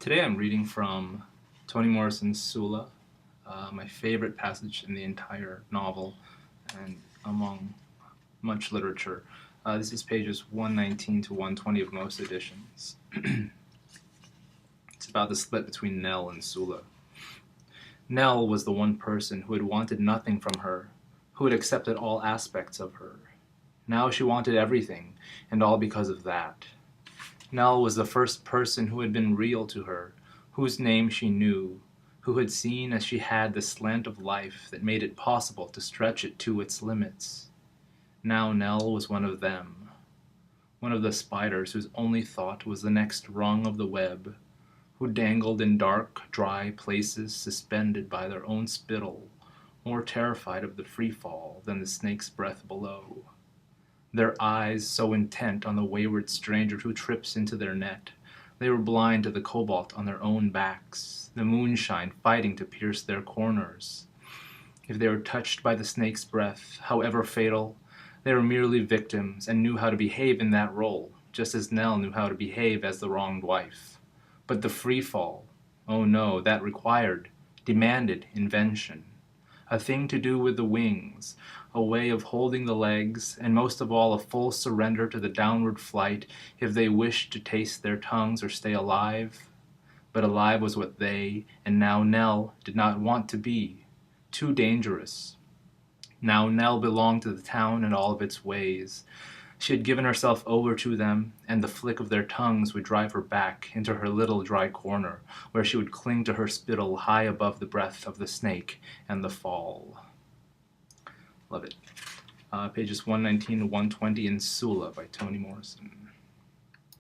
Today I'm reading from Toni Morrison's Sula, my favorite passage in the entire novel and among much literature. This is pages 119 to 120 of most editions. It's about the split between Nell and Sula. Nell was the one person who had wanted nothing from her, who had accepted all aspects of her. Now she wanted everything, and all because of that. Nell was the first person who had been real to her, whose name she knew, who had seen as she had the slant of life that made it possible to stretch it to its limits. Now Nell was one of them, one of the spiders whose only thought was the next rung of the web, who dangled in dark, dry places suspended by their own spittle, more terrified of the free fall than the snake's breath below. Their eyes so intent on the wayward stranger who trips into their net, they were blind to the cobalt on their own backs, the moonshine fighting to pierce their corners. If they were touched by the snake's breath, however fatal, they were merely victims and knew how to behave in that role, just as Nell knew how to behave as the wronged wife. But the free fall, oh no, that demanded invention. A thing to do with the wings, a way of holding the legs, and most of all a full surrender to the downward flight if they wished to taste their tongues or stay alive. But alive was what they, and now Nell, did not want to be. Too dangerous. Now Nell belonged to the town and all of its ways. She had given herself over to them, and the flick of their tongues would drive her back into her little dry corner, where she would cling to her spittle high above the breath of the snake and the fall. Love it. Pages 119 to 120 in Sula by Toni Morrison.